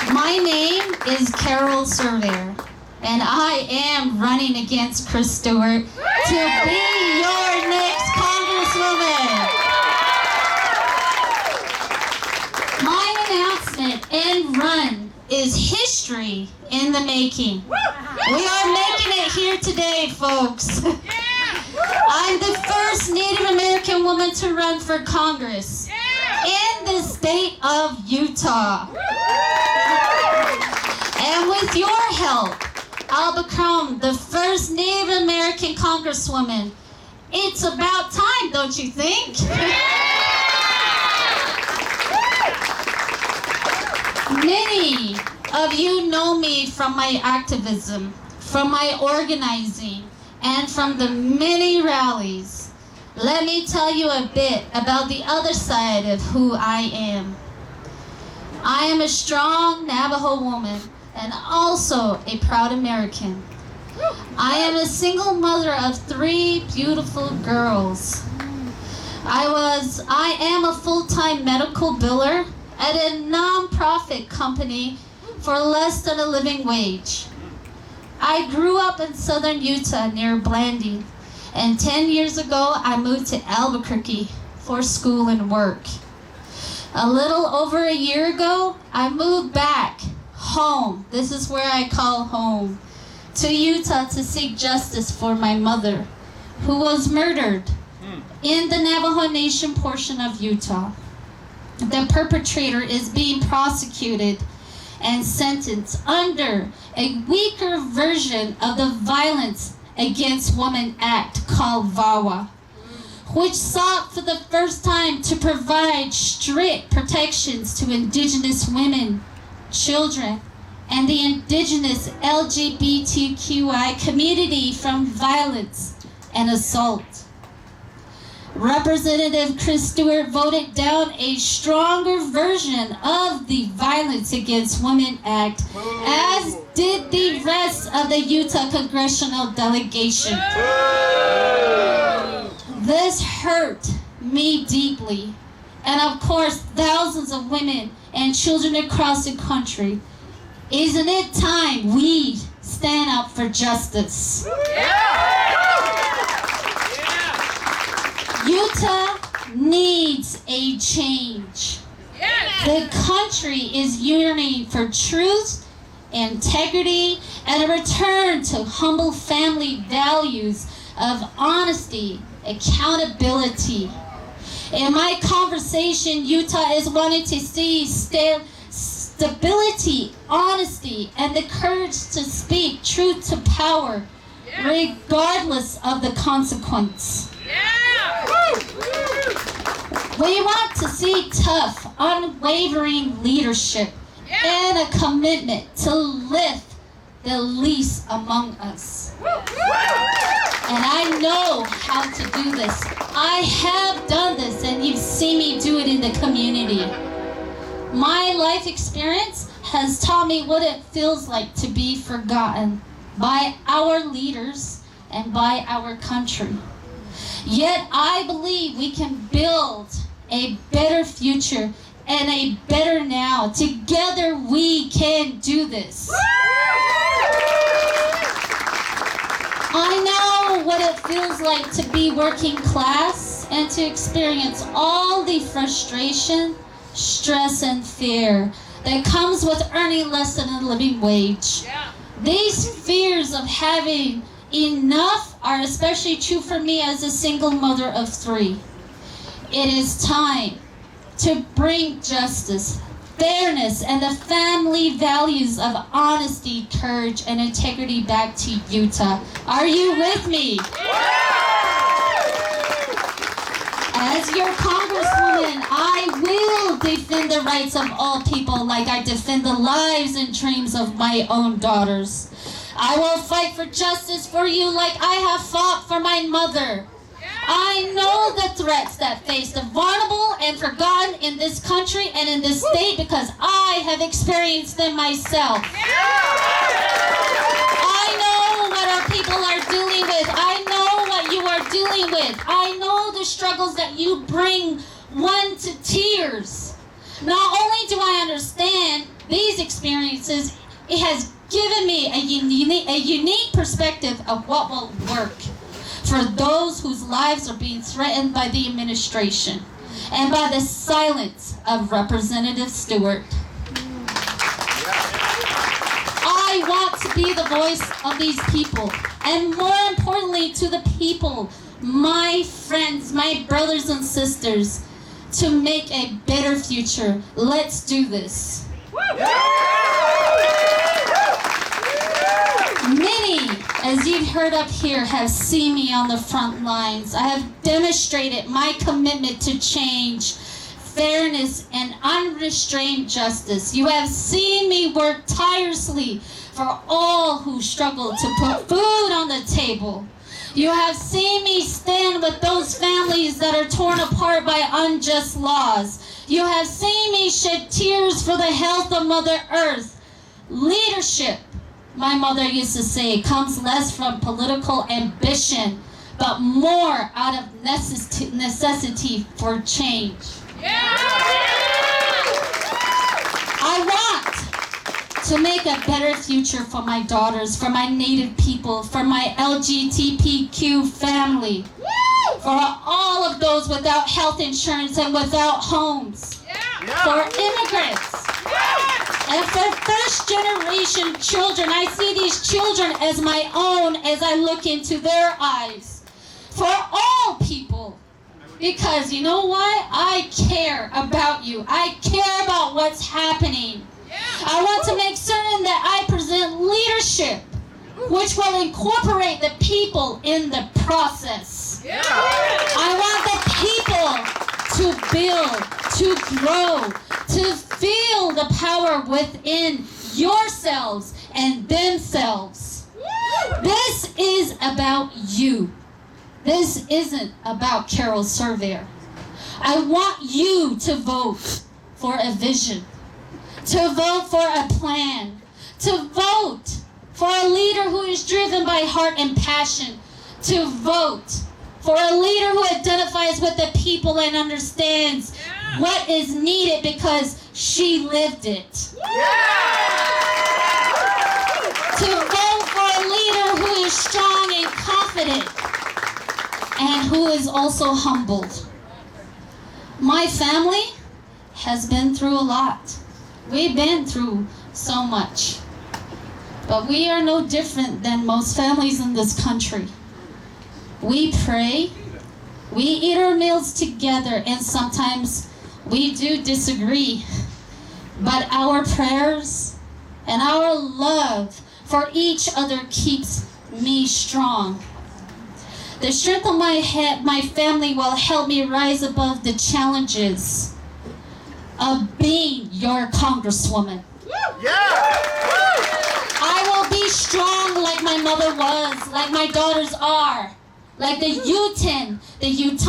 My name is Surveyor, and I am running against Chris Stewart to be your next Congresswoman. My announcement and run is history in the making. We are making it here today, folks. I'm the first Native American woman to run for Congress in the state of Utah. And with your help, I'll become the first Native American Congresswoman. It's about time, don't you think? Many of you know me from my activism, from my organizing, and from the many rallies. Let me tell you a bit about the other side of who I am. I am a strong Navajo woman and also a proud American. I am a single mother of 3 beautiful girls. I am a full-time medical biller at a non-profit company for less than a living wage. I grew up in southern Utah near Blanding, and 10 years ago I moved to Albuquerque for school and work. A little over a year ago, I moved back home. This is where I call home, to Utah to seek justice for my mother, who was murdered in the Navajo Nation portion of Utah. The perpetrator is being prosecuted and sentenced under a weaker version of the Violence Against Women Act called VAWA, which sought for the first time to provide strict protections to Indigenous women, children, and the Indigenous LBGTQI community from violence and assault. Representative Chris Stewart voted down a stronger version of the Violence Against Women Act, as did the rest of the Utah Congressional Delegation. This hurt me deeply, and of course thousands of women and children across the country. Isn't it time we stand up for justice? Utah needs a change. The country is yearning for truth, integrity, and a return to humble family values of honesty, accountability. In my conversation, Utah is wanting to see stability, honesty, and the courage to speak truth to power, regardless of the consequence. We want to see tough, unwavering leadership and a commitment to lift the least among us. And I know how to do this. I have done this, and you've seen me do it in the community. My life experience has taught me what it feels like to be forgotten by our leaders and by our country. Yet I believe we can build a better future and a better now. Together we can do this. I know what it feels like to be working class and to experience all the frustration, stress, and fear that comes with earning less than a living wage. These fears of having enough are especially true for me as a single mother of 3. It is time to bring justice, fairness, and the family values of honesty, courage, and integrity back to Utah. Are you with me? As your Congresswoman, I will defend the rights of all people like I defend the lives and dreams of my own daughters. I will fight for justice for you like I have fought for my mother. I know the threats that face the vulnerable and forgotten in this country and in this state because I have experienced them myself. I know what our people are dealing with. I know what you are dealing with. I know the struggles that you bring one to tears. Not only do I understand these experiences, it has given me a unique perspective of what will work for those whose lives are being threatened by the administration and by the silence of Representative Stewart. I want to be the voice of these people, and more importantly to the people, my friends, my brothers and sisters, to make a better future. Let's do this. Many, as you've heard up here, have seen me on the front lines. I have demonstrated my commitment to change, fairness, and unrestrained justice. You have seen me work tirelessly for all who struggle to put food on the table. You have seen me stand with those families that are torn apart by unjust laws. You have seen me shed tears for the health of Mother Earth. Leadership, my mother used to say, comes less from political ambition, but more out of necessity for change. I want to make a better future for my daughters, for my Native people, for my LBGTQ family, for all of those without health insurance and without homes, for immigrants, and for first-generation children. I see these children as my own as I look into their eyes. For all people, because you know what? I care about you. I care about what's happening. I want to make certain that I present leadership which will incorporate the people in the process. I want the people to build, to grow, to feel the power within yourselves and themselves. This is about you. This isn't about Carol Surveyor. I want you to vote for a vision, to vote for a plan, to vote for a leader who is driven by heart and passion, to vote for a leader who identifies with the people and understands what is needed because she lived it. To vote for a leader who is strong and confident and who is also humbled. My family has been through a lot. We've been through so much. But we are no different than most families in this country. We pray, we eat our meals together, and sometimes we do disagree. But our prayers and our love for each other keeps me strong. The strength of my family will help me rise above the challenges of being your Congresswoman. I will be strong like my mother was, like my daughters are, like the Utah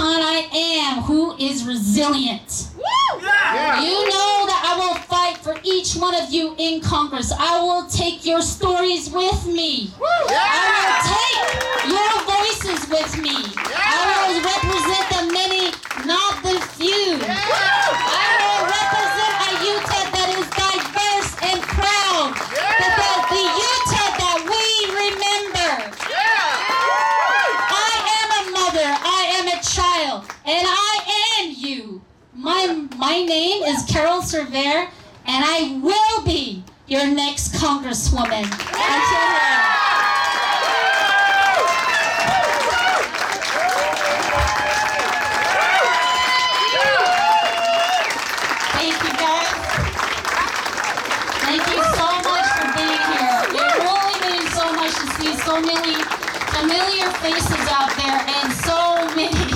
I am, who is resilient. You know that I will fight for each one of you in Congress. I will take your stories with me. I will take your voices with me. I will represent the many, not the few. I will represent a Utah that is diverse and proud. The Utah that we remember. I am a mother. I am a child. And I am you. My name is Carol Surveyor, and I will be your next Congresswoman. Until then. Thank you, guys. Thank you so much for being here. It really means so much to see so many familiar faces out there and so many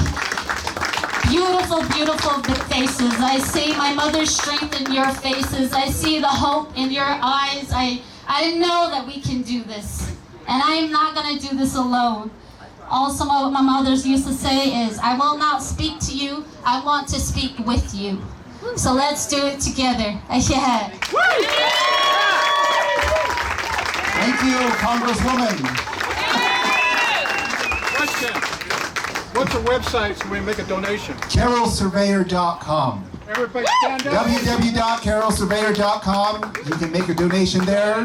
beautiful, beautiful faces. I see my mother's strength in your faces. I see the hope in your eyes. I know that we can do this. And I am not going to do this alone. Also, what my mothers used to say is, I will not speak to you. I want to speak with you. So let's do it together. Yeah. Thank you, Congresswoman. Question. What's the website so we make a donation? CarolSurveyor.com. Everybody stand up. www.carolsurveyor.com. You can make a donation there.